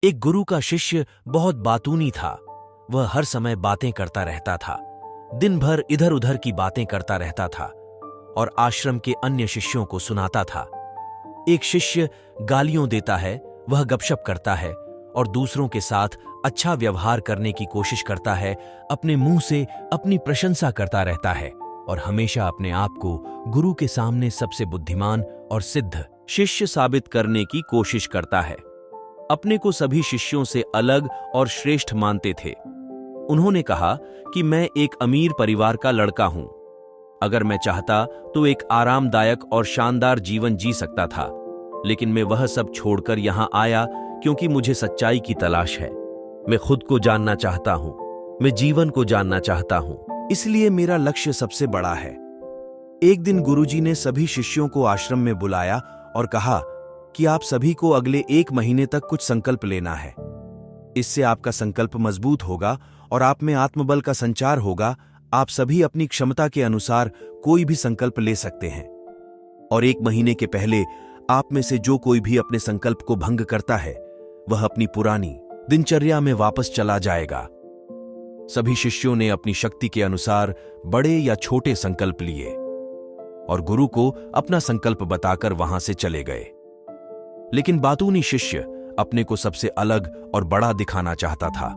एक गुरु का शिष्य बहुत बातूनी था। वह हर समय बातें करता रहता था, दिन भर इधर उधर की बातें करता रहता था और आश्रम के अन्य शिष्यों को सुनाता था। एक शिष्य गालियों देता है, वह गपशप करता है और दूसरों के साथ अच्छा व्यवहार करने की कोशिश करता है, अपने मुंह से अपनी प्रशंसा करता रहता है और हमेशा अपने आप को गुरु के सामने सबसे बुद्धिमान और सिद्ध शिष्य साबित करने की कोशिश करता है। अपने को सभी शिष्यों से अलग और श्रेष्ठ मानते थे। उन्होंने कहा कि मैं एक अमीर परिवार का लड़का हूं। अगर मैं चाहता तो एक आरामदायक और शानदार जीवन जी सकता था, लेकिन मैं वह सब छोड़कर यहां आया क्योंकि मुझे सच्चाई की तलाश है। मैं खुद को जानना चाहता हूं, मैं जीवन को जानना चाहता हूं, इसलिए मेरा लक्ष्य सबसे बड़ा है। एक दिन गुरुजी ने सभी शिष्यों को आश्रम में बुलाया और कहा कि आप सभी को अगले 1 महीने तक कुछ संकल्प लेना है। इससे आपका संकल्प मजबूत होगा और आप में आत्मबल का संचार होगा। आप सभी अपनी क्षमता के अनुसार कोई भी संकल्प ले सकते हैं और 1 महीने के पहले आप में से जो कोई भी अपने संकल्प को भंग करता है, वह अपनी पुरानी दिनचर्या में वापस चला जाएगा। सभी शिष्यों ने अपनी शक्ति के अनुसार बड़े या छोटे संकल्प लिए और गुरु को अपना संकल्प बताकर वहां से चले गए। लेकिन बातूनी शिष्य अपने को सबसे अलग और बड़ा दिखाना चाहता था।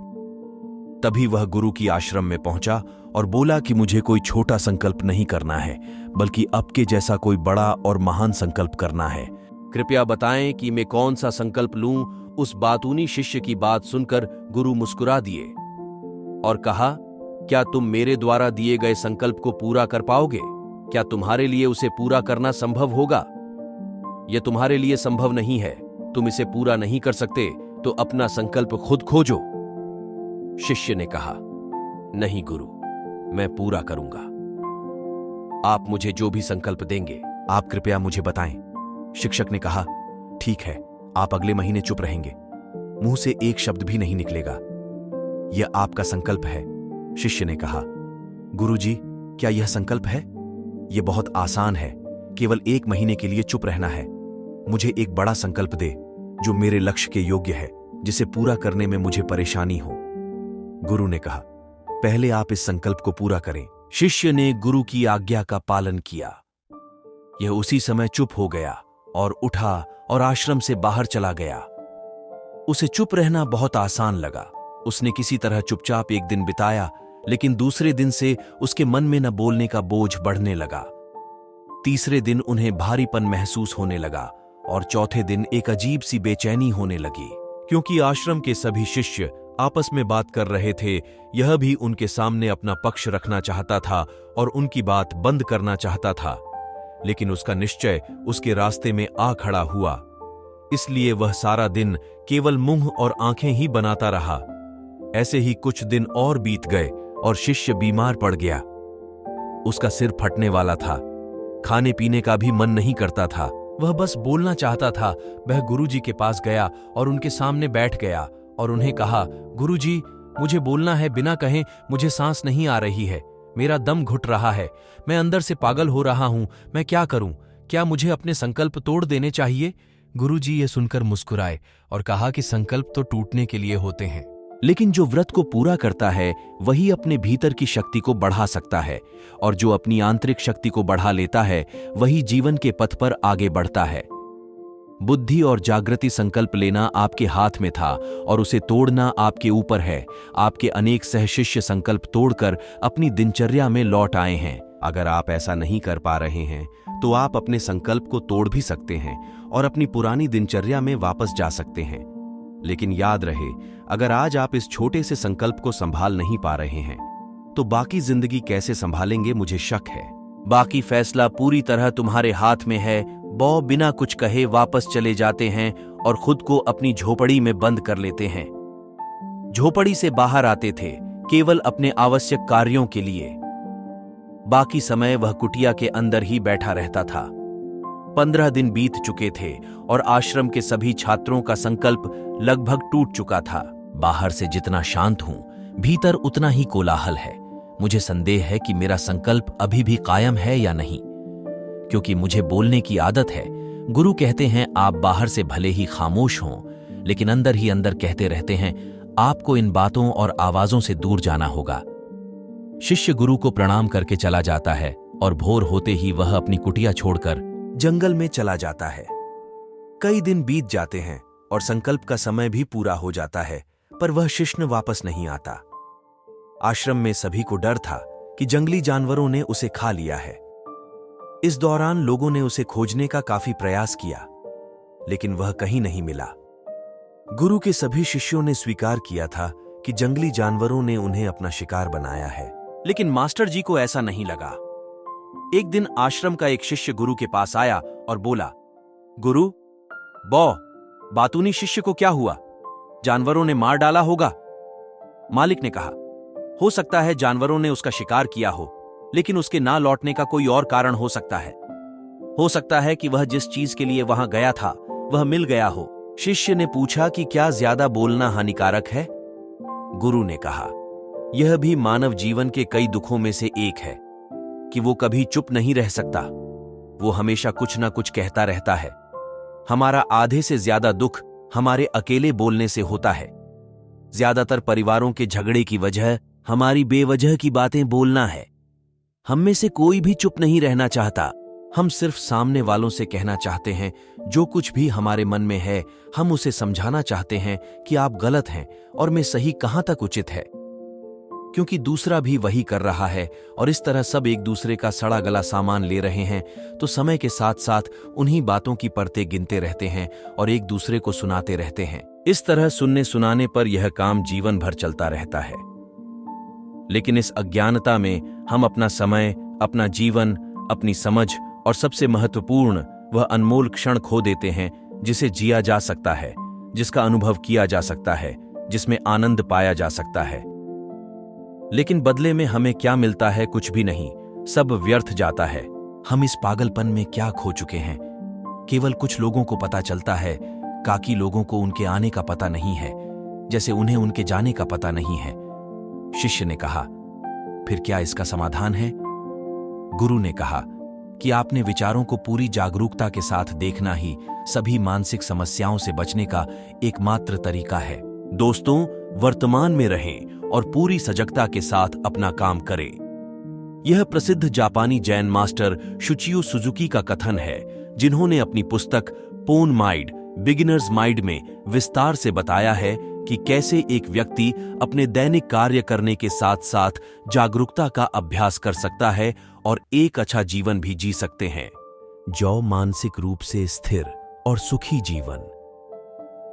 तभी वह गुरु की आश्रम में पहुंचा और बोला कि मुझे कोई छोटा संकल्प नहीं करना है, बल्कि आपके जैसा कोई बड़ा और महान संकल्प करना है। कृपया बताएं कि मैं कौन सा संकल्प लूं। उस बातूनी शिष्य की बात सुनकर गुरु मुस्कुरा दिए और कहा, क्या तुम मेरे द्वारा दिए गए संकल्प को पूरा कर पाओगे? क्या तुम्हारे लिए उसे पूरा करना संभव होगा? यह तुम्हारे लिए संभव नहीं है, तुम इसे पूरा नहीं कर सकते, तो अपना संकल्प खुद खोजो। शिष्य ने कहा, नहीं गुरु, मैं पूरा करूंगा। आप मुझे जो भी संकल्प देंगे, आप कृपया मुझे बताएं। शिक्षक ने कहा, ठीक है, आप अगले महीने चुप रहेंगे, मुंह से एक शब्द भी नहीं निकलेगा। यह आपका संकल्प है। शिष्य ने कहा, गुरुजी, क्या यह संकल्प है? यह बहुत आसान है, केवल 1 महीने के लिए चुप रहना है। मुझे एक बड़ा संकल्प दे जो मेरे लक्ष्य के योग्य है, जिसे पूरा करने में मुझे परेशानी हो। गुरु ने कहा, पहले आप इस संकल्प को पूरा करें। शिष्य ने गुरु की आज्ञा का पालन किया। यह उसी समय चुप हो गया और उठा और आश्रम से बाहर चला गया। उसे चुप रहना बहुत आसान लगा। उसने किसी तरह चुपचाप एक दिन बिताया, लेकिन दूसरे दिन से उसके मन में न बोलने का बोझ बढ़ने लगा। तीसरे दिन उन्हें भारीपन महसूस होने लगा और चौथे दिन एक अजीब सी बेचैनी होने लगी, क्योंकि आश्रम के सभी शिष्य आपस में बात कर रहे थे। यह भी उनके सामने अपना पक्ष रखना चाहता था और उनकी बात बंद करना चाहता था, लेकिन उसका निश्चय उसके रास्ते में आ खड़ा हुआ। इसलिए वह सारा दिन केवल मुंह और आंखें ही बनाता रहा। ऐसे ही कुछ दिन और बीत गए और शिष्य बीमार पड़ गया। उसका सिर फटने वाला था, खाने पीने का भी मन नहीं करता था। वह बस बोलना चाहता था। वह गुरुजी के पास गया और उनके सामने बैठ गया और उन्हें कहा, गुरुजी, मुझे बोलना है, बिना कहे मुझे सांस नहीं आ रही है, मेरा दम घुट रहा है, मैं अंदर से पागल हो रहा हूं, मैं क्या करूं? क्या मुझे अपने संकल्प तोड़ देने चाहिए? गुरुजी ये सुनकर मुस्कुराए और कहा कि संकल्प तो टूटने के लिए होते हैं, लेकिन जो व्रत को पूरा करता है वही अपने भीतर की शक्ति को बढ़ा सकता है, और जो अपनी आंतरिक शक्ति को बढ़ा लेता है वही जीवन के पथ पर आगे बढ़ता है। बुद्धि और जागृति संकल्प लेना आपके हाथ में था और उसे तोड़ना आपके ऊपर है। आपके अनेक सहशिष्य संकल्प तोड़कर अपनी दिनचर्या में लौट आए हैं। अगर आप ऐसा नहीं कर पा रहे हैं तो आप अपने संकल्प को तोड़ भी सकते हैं और अपनी पुरानी दिनचर्या में वापस जा सकते हैं। लेकिन याद रहे, अगर आज आप इस छोटे से संकल्प को संभाल नहीं पा रहे हैं तो बाकी जिंदगी कैसे संभालेंगे, मुझे शक है। बाकी फैसला पूरी तरह तुम्हारे हाथ में है। बौ बिना कुछ कहे वापस चले जाते हैं और खुद को अपनी झोपड़ी में बंद कर लेते हैं। झोपड़ी से बाहर आते थे केवल अपने आवश्यक कार्यों के लिए। बाकी समय वह कुटिया के अंदर ही बैठा रहता था। 15 दिन बीत चुके थे और आश्रम के सभी छात्रों का संकल्प लगभग टूट चुका था। बाहर से जितना शांत हूं, भीतर उतना ही कोलाहल है। मुझे संदेह है कि मेरा संकल्प अभी भी कायम है या नहीं, क्योंकि मुझे बोलने की आदत है। गुरु कहते हैं, आप बाहर से भले ही खामोश हों, लेकिन अंदर ही अंदर कहते रहते हैं, आपको इन बातों और आवाजों से दूर जाना होगा। शिष्य गुरु को प्रणाम करके चला जाता है और भोर होते ही वह अपनी कुटिया छोड़कर जंगल में चला जाता है। कई दिन बीत जाते हैं और संकल्प का समय भी पूरा हो जाता है, पर वह शिष्य वापस नहीं आता। आश्रम में सभी को डर था कि जंगली जानवरों ने उसे खा लिया है। इस दौरान लोगों ने उसे खोजने का काफी प्रयास किया, लेकिन वह कहीं नहीं मिला। गुरु के सभी शिष्यों ने स्वीकार किया था कि जंगली जानवरों ने उन्हें अपना शिकार बनाया है, लेकिन मास्टर जी को ऐसा नहीं लगा। एक दिन आश्रम का एक शिष्य गुरु के पास आया और बोला, गुरु, बातूनी शिष्य को क्या हुआ? जानवरों ने मार डाला होगा। मालिक ने कहा, हो सकता है जानवरों ने उसका शिकार किया हो, लेकिन उसके ना लौटने का कोई और कारण हो सकता है। हो सकता है कि वह जिस चीज के लिए वहां गया था वह मिल गया हो। शिष्य ने पूछा कि क्या ज्यादा बोलना हानिकारक है? गुरु ने कहा, यह भी मानव जीवन के कई दुखों में से एक है कि वो कभी चुप नहीं रह सकता। वो हमेशा कुछ ना कुछ कहता रहता है। हमारा आधे से ज्यादा दुख हमारे अकेले बोलने से होता है। ज्यादातर परिवारों के झगड़े की वजह हमारी बेवजह की बातें बोलना है। हम में से कोई भी चुप नहीं रहना चाहता। हम सिर्फ सामने वालों से कहना चाहते हैं जो कुछ भी हमारे मन में है। हम उसे समझाना चाहते हैं कि आप गलत हैं और मैं सही कहां तक उचित है, क्योंकि दूसरा भी वही कर रहा है और इस तरह सब एक दूसरे का सड़ा गला सामान ले रहे हैं। तो समय के साथ साथ उन्हीं बातों की परतें गिनते रहते हैं और एक दूसरे को सुनाते रहते हैं। इस तरह सुनने सुनाने पर यह काम जीवन भर चलता रहता है। लेकिन इस अज्ञानता में हम अपना समय, अपना जीवन, अपनी समझ और सबसे महत्वपूर्ण वह अनमोल क्षण खो देते हैं जिसे जिया जा सकता है, जिसका अनुभव किया जा सकता है, जिसमें आनंद पाया जा सकता है। लेकिन बदले में हमें क्या मिलता है? कुछ भी नहीं, सब व्यर्थ जाता है। हम इस पागलपन में क्या खो चुके हैं? केवल कुछ लोगों को पता चलता है, बाकी लोगों को उनके आने का पता नहीं है, जैसे उन्हें उनके जाने का पता नहीं है। शिष्य ने कहा, फिर क्या इसका समाधान है? गुरु ने कहा कि आपने विचारों को पूरी जागरूकता के साथ देखना ही सभी मानसिक समस्याओं से बचने का एकमात्र तरीका है। दोस्तों, वर्तमान में रहें और पूरी सजगता के साथ अपना काम करें। यह प्रसिद्ध जापानी जैन मास्टर शुचियो सुजुकी का कथन है, जिन्होंने अपनी पुस्तक पोन माइंड बिगिनर्स माइंड में विस्तार से बताया है कि कैसे एक व्यक्ति अपने दैनिक कार्य करने के साथ साथ जागरूकता का अभ्यास कर सकता है और एक अच्छा जीवन भी जी सकते हैं। जो मानसिक रूप से स्थिर और सुखी जीवन।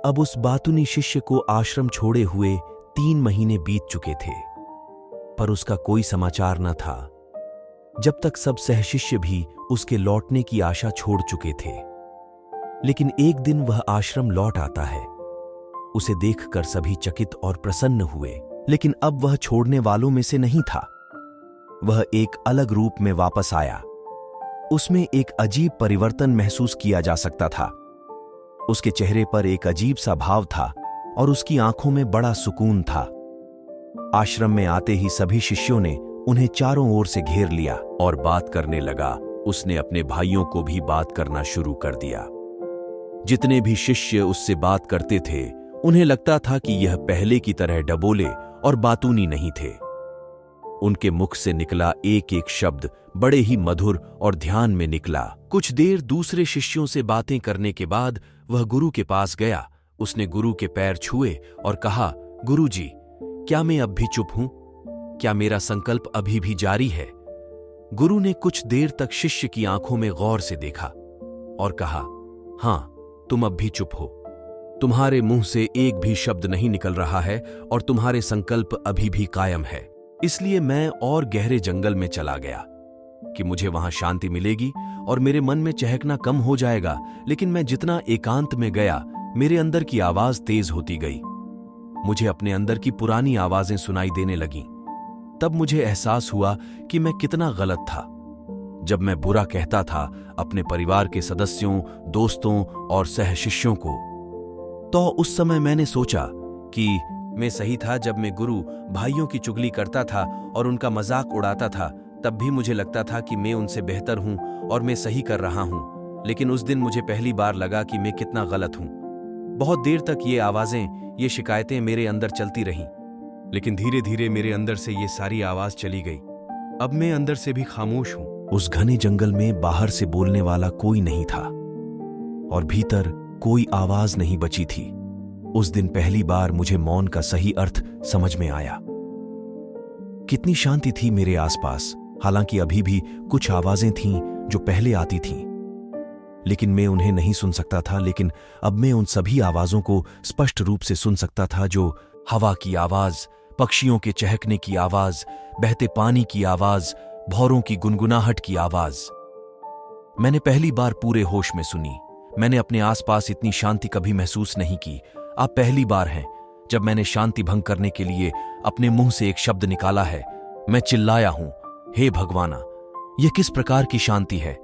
अब उस बातूनी शिष्य को आश्रम छोड़े हुए 3 महीने बीत चुके थे, पर उसका कोई समाचार न था, जब तक सब सहशिष्य भी उसके लौटने की आशा छोड़ चुके थे। लेकिन एक दिन वह आश्रम लौट आता है। उसे देखकर सभी चकित और प्रसन्न हुए, लेकिन अब वह छोड़ने वालों में से नहीं था। वह एक अलग रूप में वापस आया। उसमें एक अजीब परिवर्तन महसूस किया जा सकता था। उसके चेहरे पर एक अजीब सा भाव था और उसकी आंखों में बड़ा सुकून था। आश्रम में आते ही सभी शिष्यों ने उन्हें चारों ओर से घेर लिया और बात करने लगा। उसने अपने भाइयों को भी बात करना शुरू कर दिया। जितने भी शिष्य उससे बात करते थे, उन्हें लगता था कि यह पहले की तरह डबोले और बातूनी नहीं थे। उनके मुख से निकला एक एक शब्द बड़े ही मधुर और ध्यान में निकला। कुछ देर दूसरे शिष्यों से बातें करने के बाद वह गुरु के पास गया। उसने गुरु के पैर छुए और कहा, गुरुजी, क्या मैं अब भी चुप हूं? क्या मेरा संकल्प अभी भी जारी है? गुरु ने कुछ देर तक शिष्य की आंखों में गौर से देखा और कहा, हां, तुम अब भी चुप हो। तुम्हारे मुंह से एक भी शब्द नहीं निकल रहा है और तुम्हारे संकल्प अभी भी कायम है। इसलिए मैं और गहरे जंगल में चला गया कि मुझे वहां शांति मिलेगी और मेरे मन में चहकना कम हो जाएगा। लेकिन मैं जितना एकांत में गया, मेरे अंदर की आवाज तेज होती गई। मुझे अपने अंदर की पुरानी आवाजें सुनाई देने लगीं। तब मुझे एहसास हुआ कि मैं कितना गलत था। जब मैं बुरा कहता था अपने परिवार के सदस्यों, दोस्तों और सहशिष्यों को, तो उस समय मैंने सोचा कि मैं सही था। जब मैं गुरु भाइयों की चुगली करता था और उनका मजाक उड़ाता था, तब भी मुझे लगता था कि मैं उनसे बेहतर हूं और मैं सही कर रहा हूं। लेकिन उस दिन मुझे पहली बार लगा कि मैं कितना गलत हूं। बहुत देर तक ये आवाजें, ये शिकायतें मेरे अंदर चलती रहीं, लेकिन धीरे धीरे मेरे अंदर से ये सारी आवाज चली गई। अब मैं अंदर से भी खामोश हूं। उस घने जंगल में बाहर से बोलने वाला कोई नहीं था और भीतर कोई आवाज नहीं बची थी। उस दिन पहली बार मुझे मौन का सही अर्थ समझ में आया। कितनी शांति थी मेरे आसपास। हालांकि अभी भी कुछ आवाजें थीं जो पहले आती थीं, लेकिन मैं उन्हें नहीं सुन सकता था। लेकिन अब मैं उन सभी आवाजों को स्पष्ट रूप से सुन सकता था, जो हवा की आवाज, पक्षियों के चहकने की आवाज, बहते पानी की आवाज, भौरों की गुनगुनाहट की आवाज। मैंने पहली बार पूरे होश में सुनी। मैंने अपने आसपास इतनी शांति कभी महसूस नहीं की। आप पहली बार हैं जब मैंने शांति भंग करने के लिए अपने मुंह से एक शब्द निकाला है। मैं चिल्लाया हूं, हे भगवाना, यह किस प्रकार की शांति है?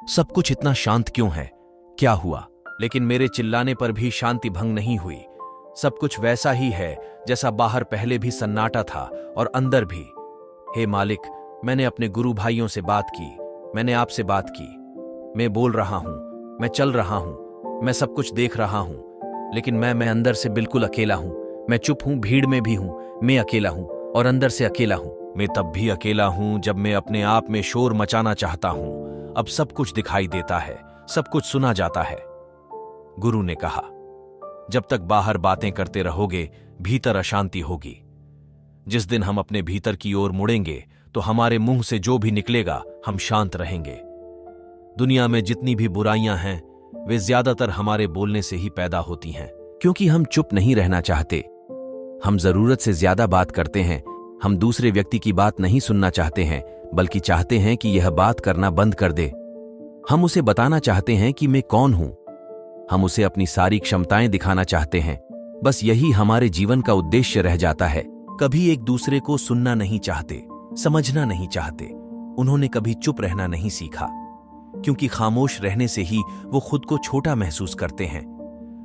सब कुछ इतना शांत क्यों है? क्या हुआ? लेकिन मेरे चिल्लाने पर भी शांति भंग नहीं हुई। सब कुछ वैसा ही है जैसा बाहर पहले भी सन्नाटा था और अंदर भी। हे मालिक, मैंने अपने गुरु भाइयों से बात की, मैंने आपसे बात की। मैं बोल रहा हूं, मैं चल रहा हूं, मैं सब कुछ देख रहा हूं, लेकिन मैं अंदर से बिल्कुल अकेला हूं। मैं चुप हूं, भीड़ में भी हूं, मैं अकेला हूं और अंदर से अकेला हूं। मैं तब भी अकेला हूं जब मैं अपने आप में शोर मचाना चाहता हूं। अब सब कुछ दिखाई देता है, सब कुछ सुना जाता है। गुरु ने कहा, जब तक बाहर बातें करते रहोगे, भीतर अशांति होगी। जिस दिन हम अपने भीतर की ओर मुड़ेंगे तो हमारे मुंह से जो भी निकलेगा, हम शांत रहेंगे। दुनिया में जितनी भी बुराइयां हैं, वे ज्यादातर हमारे बोलने से ही पैदा होती हैं, क्योंकि हम चुप नहीं रहना चाहते। हम जरूरत से ज्यादा बात करते हैं। हम दूसरे व्यक्ति की बात नहीं सुनना चाहते हैं, बल्कि चाहते हैं कि यह बात करना बंद कर दे। हम उसे बताना चाहते हैं कि मैं कौन हूं। हम उसे अपनी सारी क्षमताएं दिखाना चाहते हैं। बस यही हमारे जीवन का उद्देश्य रह जाता है। कभी एक दूसरे को सुनना नहीं चाहते, समझना नहीं चाहते। उन्होंने कभी चुप रहना नहीं सीखा, क्योंकि खामोश रहने से ही वो खुद को छोटा महसूस करते हैं।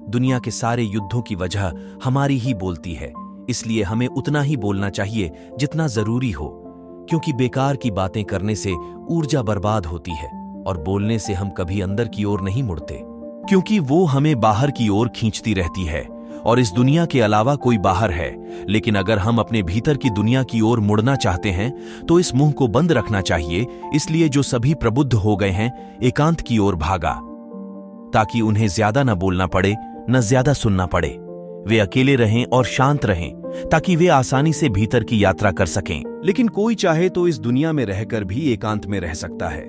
दुनिया के सारे युद्धों की वजह हमारी ही बोलती है, इसलिए हमें उतना ही बोलना चाहिए जितना जरूरी हो, क्योंकि बेकार की बातें करने से ऊर्जा बर्बाद होती है और बोलने से हम कभी अंदर की ओर नहीं मुड़ते, क्योंकि वो हमें बाहर की ओर खींचती रहती है और इस दुनिया के अलावा कोई बाहर है। लेकिन अगर हम अपने भीतर की दुनिया की ओर मुड़ना चाहते हैं तो इस मुंह को बंद रखना चाहिए। इसलिए जो सभी प्रबुद्ध हो गए हैं, एकांत की ओर भागा, ताकि उन्हें ज्यादा न बोलना पड़े, न ज्यादा सुनना पड़े। वे अकेले रहें और शांत रहें, ताकि वे आसानी से भीतर की यात्रा कर सकें। लेकिन कोई चाहे तो इस दुनिया में रहकर भी एकांत में रह सकता है,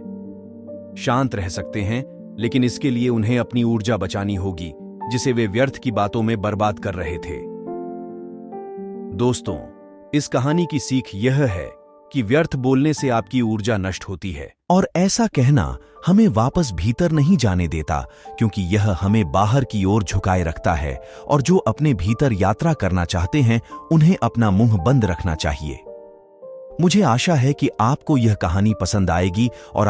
शांत रह सकते हैं, लेकिन इसके लिए उन्हें अपनी ऊर्जा बचानी होगी, जिसे वे व्यर्थ की बातों में बर्बाद कर रहे थे। दोस्तों, इस कहानी की सीख यह है कि व्यर्थ बोलने से आपकी ऊर्जा नष्ट होती है, और ऐसा कहना हमें वापस भीतर नहीं जाने देता, क्योंकि यह हमें बाहर की ओर झुकाए रखता है। और जो अपने भीतर यात्रा करना चाहते हैं, उन्हें अपना मुंह बंद रखना चाहिए। मुझे आशा है कि आपको यह कहानी पसंद आएगी और